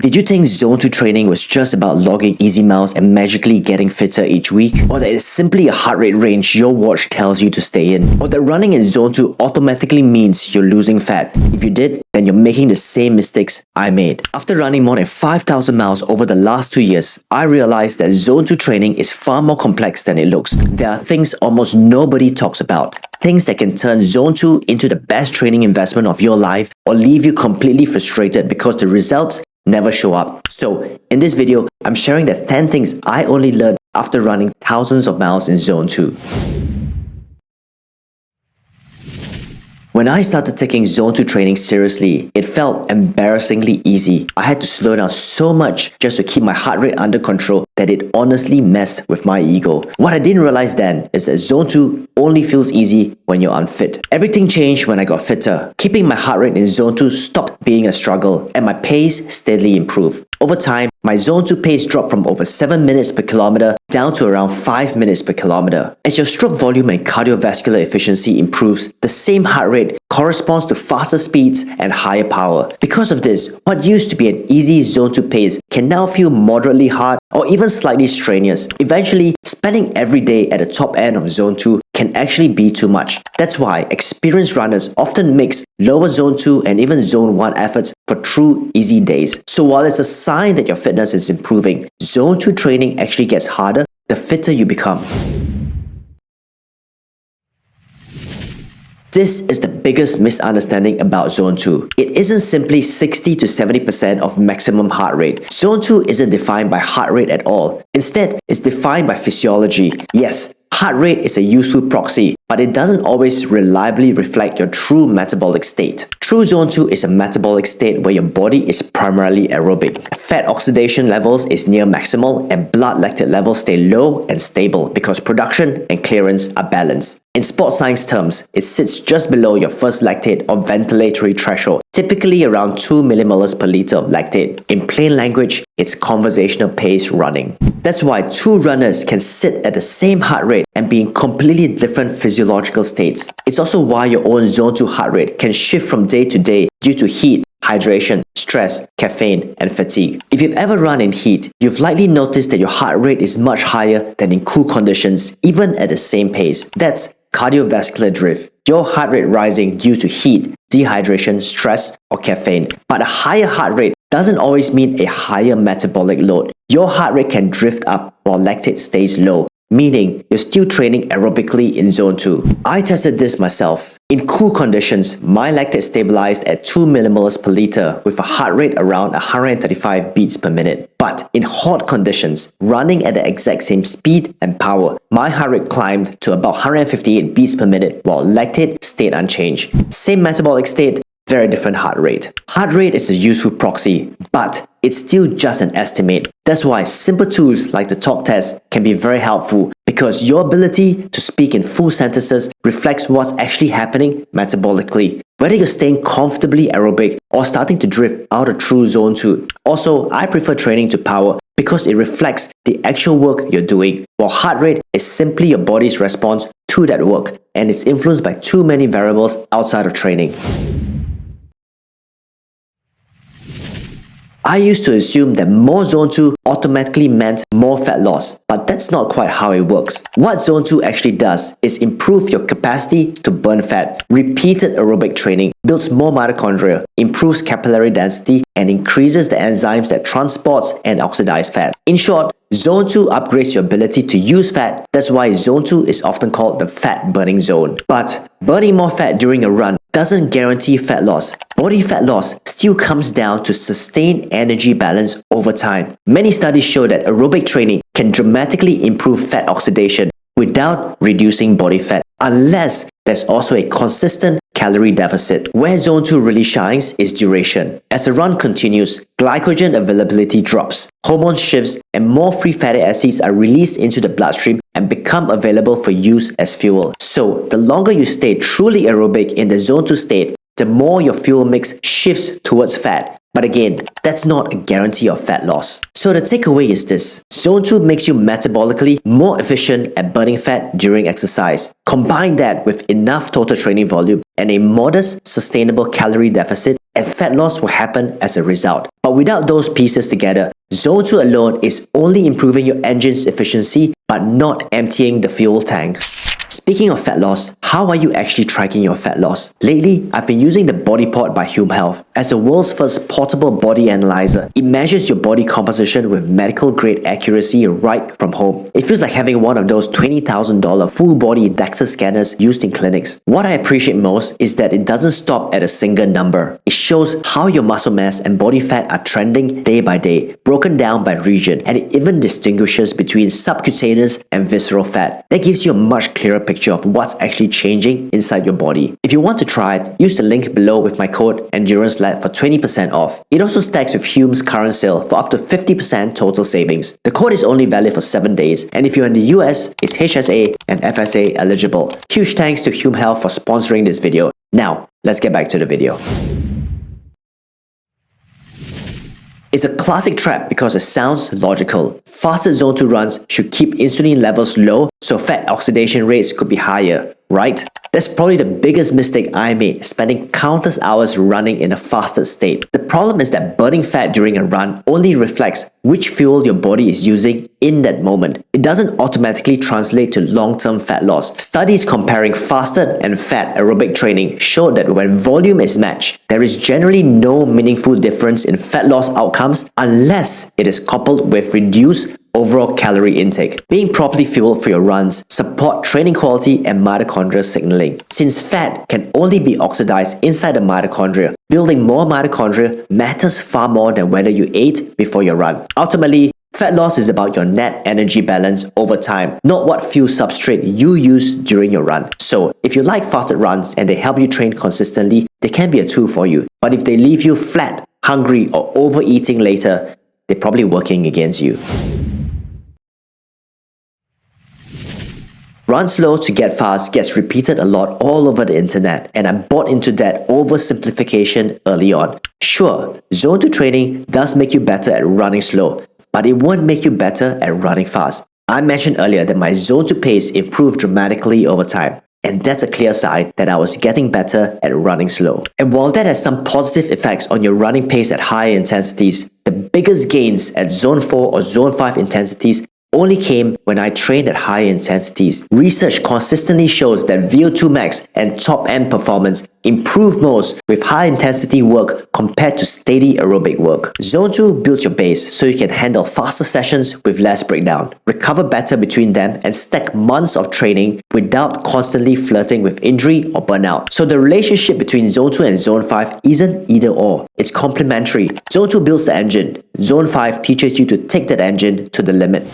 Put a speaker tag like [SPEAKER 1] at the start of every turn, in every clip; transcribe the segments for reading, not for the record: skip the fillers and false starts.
[SPEAKER 1] Did you think Zone 2 training was just about logging easy miles and magically getting fitter each week? Or that it's simply a heart rate range your watch tells you to stay in? Or that running in Zone 2 automatically means you're losing fat? If you did, then you're making the same mistakes I made. After running more than 5,000 miles over the last 2 years, I realized that Zone 2 training is far more complex than it looks. There are things almost nobody talks about. Things that can turn Zone 2 into the best training investment of your life or leave you completely frustrated because the results never show up. So, in this video, I'm sharing the 10 things I only learned after running thousands of miles in Zone 2. When I started taking Zone 2 training seriously, it felt embarrassingly easy. I had to slow down so much just to keep my heart rate under control that it honestly messed with my ego. What I didn't realize then is that Zone 2 only feels easy when you're unfit. Everything changed when I got fitter. Keeping my heart rate in Zone 2 stopped being a struggle and my pace steadily improved. Over time, my Zone 2 pace dropped from over 7 minutes per kilometer down to around 5 minutes per kilometer. As your stroke volume and cardiovascular efficiency improves, the same heart rate corresponds to faster speeds and higher power. Because of this, what used to be an easy Zone 2 pace can now feel moderately hard or even slightly strenuous. Eventually, spending every day at the top end of Zone 2 can actually be too much. That's why experienced runners often mix lower Zone 2 and even Zone 1 efforts for true easy days. So while it's a sign that your fitness is improving, Zone 2 training actually gets harder the fitter you become. This is the biggest misunderstanding about Zone 2. It isn't simply 60 to 70% of maximum heart rate. Zone 2 isn't defined by heart rate at all. Instead, it's defined by physiology. Yes, heart rate is a useful proxy, but it doesn't always reliably reflect your true metabolic state. True Zone 2 is a metabolic state where your body is primarily aerobic. Fat oxidation levels is near maximal and blood lactate levels stay low and stable because production and clearance are balanced. In sports science terms, it sits just below your first lactate or ventilatory threshold, typically around 2 millimolars per liter of lactate. In plain language, it's conversational pace running. That's why two runners can sit at the same heart rate and be in completely different physiological states. It's also why your own Zone 2 heart rate can shift from day to day due to heat, hydration, stress, caffeine, and fatigue. If you've ever run in heat, you've likely noticed that your heart rate is much higher than in cool conditions, even at the same pace. That's cardiovascular drift. Your heart rate rising due to heat, dehydration, stress, or caffeine. But a higher heart rate doesn't always mean a higher metabolic load. Your heart rate can drift up while lactate stays low, meaning you're still training aerobically in Zone 2. I tested this myself. In cool conditions, my lactate stabilized at 2 millimolars per liter with a heart rate around 135 beats per minute. But in hot conditions, running at the exact same speed and power, my heart rate climbed to about 158 beats per minute while lactate stayed unchanged. Same metabolic state, very different heart rate. Heart rate is a useful proxy, but it's still just an estimate. That's why simple tools like the talk test can be very helpful because your ability to speak in full sentences reflects what's actually happening metabolically. Whether you're staying comfortably aerobic or starting to drift out of true Zone 2. Also, I prefer training to power because it reflects the actual work you're doing, while heart rate is simply your body's response to that work and it's influenced by too many variables outside of training. I used to assume that more Zone 2 automatically meant more fat loss, but that's not quite how it works. What Zone 2 actually does is improve your capacity to burn fat. Repeated aerobic training builds more mitochondria, improves capillary density, and increases the enzymes that transports and oxidize fat. In short, Zone 2 upgrades your ability to use fat. That's why Zone 2 is often called the fat burning zone. But burning more fat during a run doesn't guarantee fat loss. Body fat loss still comes down to sustained energy balance over time. Many studies show that aerobic training can dramatically improve fat oxidation without reducing body fat, unless there's also a consistent calorie deficit. Where Zone 2 really shines is duration. As the run continues, glycogen availability drops, hormone shifts, and more free fatty acids are released into the bloodstream and become available for use as fuel. So, the longer you stay truly aerobic in the Zone 2 state, the more your fuel mix shifts towards fat. But again, that's not a guarantee of fat loss. So the takeaway is this. Zone 2 makes you metabolically more efficient at burning fat during exercise. Combine that with enough total training volume and a modest, sustainable calorie deficit, and fat loss will happen as a result. But without those pieces together, Zone 2 alone is only improving your engine's efficiency but not emptying the fuel tank. Speaking of fat loss, how are you actually tracking your fat loss? Lately, I've been using the BodyPort by Hume Health as the world's first portable body analyzer. It measures your body composition with medical-grade accuracy right from home. It feels like having one of those $20,000 full-body DEXA scanners used in clinics. What I appreciate most is that it doesn't stop at a single number. It shows how your muscle mass and body fat are trending day by day, broken down by region, and it even distinguishes between subcutaneous and visceral fat. That gives you a much clearer picture of what's actually changing inside your body. If you want to try it, use the link below with my code ENDURANCELAD for 20% off. It also stacks with Hume's current sale for up to 50% total savings. The code is only valid for 7 days, and if you're in the US, it's HSA and FSA eligible. Huge thanks to Hume Health for sponsoring this video. Now, let's get back to the video. It's a classic trap because it sounds logical. Fasted Zone 2 runs should keep insulin levels low, so fat oxidation rates could be higher, right? That's probably the biggest mistake I made, spending countless hours running in a fasted state. The problem is that burning fat during a run only reflects which fuel your body is using in that moment. It doesn't automatically translate to long-term fat loss. Studies comparing fasted and fat aerobic training showed that when volume is matched, there is generally no meaningful difference in fat loss outcomes unless it is coupled with reduced overall calorie intake. Being properly fueled for your runs support training quality and mitochondrial signaling. Since fat can only be oxidized inside the mitochondria, building more mitochondria matters far more than whether you ate before your run. Ultimately, fat loss is about your net energy balance over time, not what fuel substrate you use during your run. So, if you like fasted runs and they help you train consistently, they can be a tool for you. But if they leave you flat, hungry, or overeating later, they're probably working against you. Run slow to get fast gets repeated a lot all over the internet, and I bought into that oversimplification early on. Sure, Zone 2 training does make you better at running slow, but it won't make you better at running fast. I mentioned earlier that my Zone 2 pace improved dramatically over time, and that's a clear sign that I was getting better at running slow. And while that has some positive effects on your running pace at higher intensities, the biggest gains at Zone 4 or Zone 5 intensities only came when I trained at higher intensities. Research consistently shows that VO2 max and top-end performance improve most with high-intensity work compared to steady aerobic work. Zone 2 builds your base so you can handle faster sessions with less breakdown, recover better between them, and stack months of training without constantly flirting with injury or burnout. So the relationship between Zone 2 and Zone 5 isn't either or, it's complementary. Zone 2 builds the engine, Zone 5 teaches you to take that engine to the limit.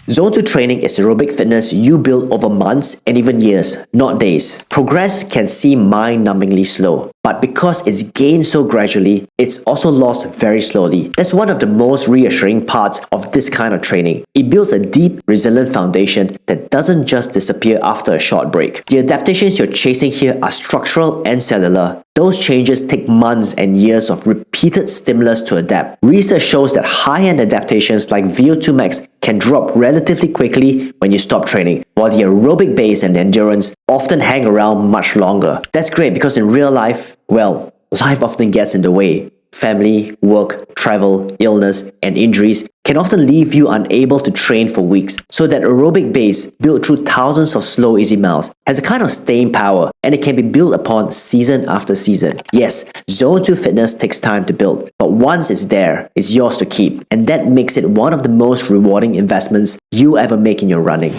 [SPEAKER 1] Zone 2 training is aerobic fitness you build over months and even years, not days. Progress can seem mind-numbingly slow, but because it's gained so gradually, it's also lost very slowly. That's one of the most reassuring parts of this kind of training. It builds a deep, resilient foundation that doesn't just disappear after a short break. The adaptations you're chasing here are structural and cellular. Those changes take months and years of repeated stimulus to adapt. Research shows that high-end adaptations like VO2 max can drop relatively quickly when you stop training, while the aerobic base and endurance often hang around much longer. That's great because in real life, well, life often gets in the way. Family, work, travel, illness, and injuries can often leave you unable to train for weeks. So that aerobic base, built through thousands of slow, easy miles, has a kind of staying power, and it can be built upon season after season. Yes, Zone 2 fitness takes time to build, but once it's there, it's yours to keep, and that makes it one of the most rewarding investments you ever make in your running.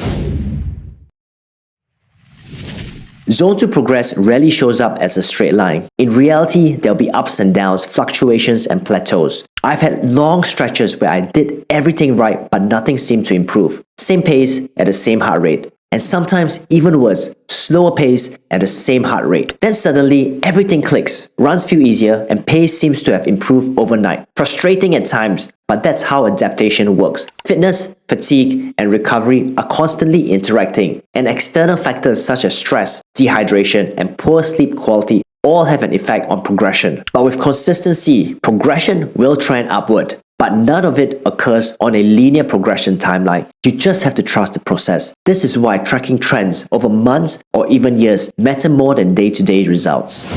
[SPEAKER 1] Zone 2 progress rarely shows up as a straight line. In reality, there'll be ups and downs, fluctuations, and plateaus. I've had long stretches where I did everything right, but nothing seemed to improve. Same pace at the same heart rate. And sometimes even worse, slower pace at the same heart rate. Then suddenly, everything clicks, runs feel easier, and pace seems to have improved overnight. Frustrating at times, but that's how adaptation works. Fitness, fatigue, and recovery are constantly interacting, and external factors such as stress, dehydration, and poor sleep quality all have an effect on progression. But with consistency, progression will trend upward. But none of it occurs on a linear progression timeline. You just have to trust the process. This is why tracking trends over months or even years matter more than day-to-day results.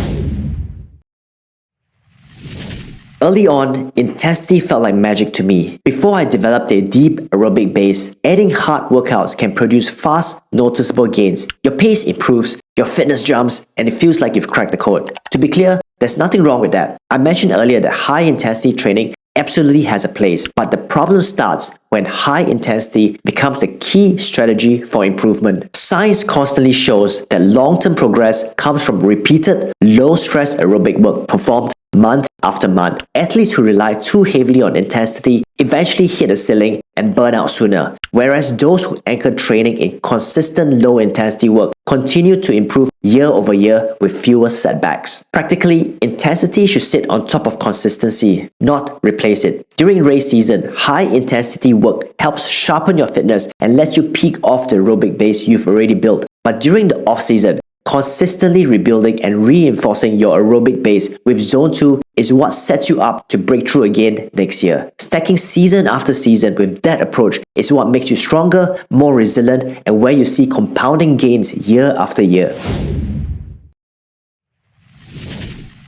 [SPEAKER 1] Early on, intensity felt like magic to me. Before I developed a deep aerobic base, adding hard workouts can produce fast, noticeable gains. Your pace improves, your fitness jumps, and it feels like you've cracked the code. To be clear, there's nothing wrong with that. I mentioned earlier that high-intensity training absolutely has a place, but the problem starts when high intensity becomes the key strategy for improvement. Science constantly shows that long-term progress comes from repeated, low-stress aerobic work performed month after month. Athletes who rely too heavily on intensity eventually hit a ceiling and burn out sooner, whereas those who anchor training in consistent low-intensity work continue to improve year over year with fewer setbacks. Practically, intensity should sit on top of consistency, not replace it. During race season, high-intensity work helps sharpen your fitness and lets you peak off the aerobic base you've already built. But during the off-season, consistently rebuilding and reinforcing your aerobic base with Zone 2 is what sets you up to break through again next year. Stacking season after season with that approach is what makes you stronger, more resilient, and where you see compounding gains year after year.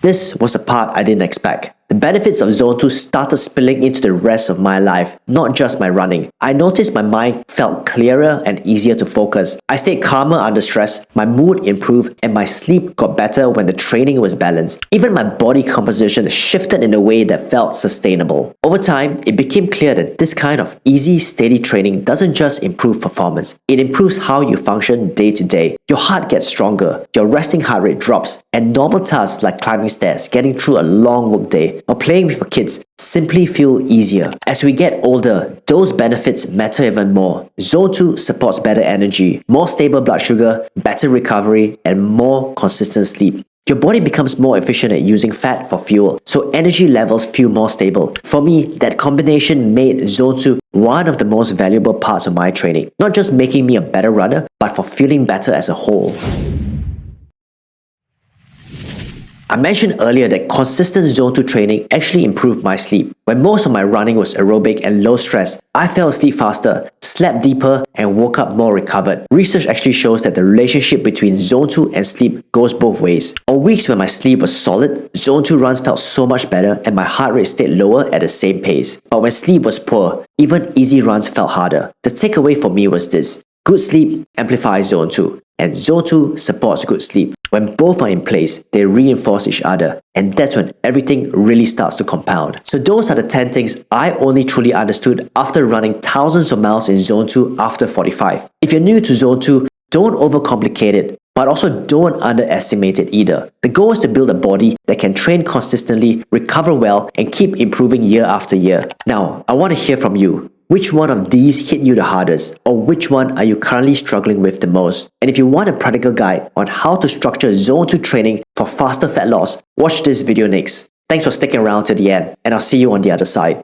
[SPEAKER 1] This was the part I didn't expect. The benefits of Zone 2 started spilling into the rest of my life, not just my running. I noticed my mind felt clearer and easier to focus. I stayed calmer under stress, my mood improved, and my sleep got better when the training was balanced. Even my body composition shifted in a way that felt sustainable. Over time, it became clear that this kind of easy, steady training doesn't just improve performance, it improves how you function day to day. Your heart gets stronger, your resting heart rate drops, and normal tasks like climbing stairs, getting through a long workday, or playing with your kids simply feel easier. As we get older, those benefits matter even more. Zone 2 supports better energy, more stable blood sugar, better recovery, and more consistent sleep. Your body becomes more efficient at using fat for fuel, so energy levels feel more stable. For me, that combination made Zone 2 one of the most valuable parts of my training, not just making me a better runner, but for feeling better as a whole. I mentioned earlier that consistent Zone 2 training actually improved my sleep. When most of my running was aerobic and low stress, I fell asleep faster, slept deeper, and woke up more recovered. Research actually shows that the relationship between Zone 2 and sleep goes both ways. On weeks when my sleep was solid, Zone 2 runs felt so much better and my heart rate stayed lower at the same pace. But when sleep was poor, even easy runs felt harder. The takeaway for me was this: good sleep amplifies Zone 2, and Zone 2 supports good sleep. When both are in place, they reinforce each other, and that's when everything really starts to compound. So those are the 10 things I only truly understood after running thousands of miles in Zone 2 after 45. If you're new to Zone 2, don't overcomplicate it, but also don't underestimate it either. The goal is to build a body that can train consistently, recover well, and keep improving year after year. Now, I want to hear from you. Which one of these hit you the hardest, or which one are you currently struggling with the most? And if you want a practical guide on how to structure Zone 2 training for faster fat loss, watch this video next. Thanks for sticking around to the end, and I'll see you on the other side.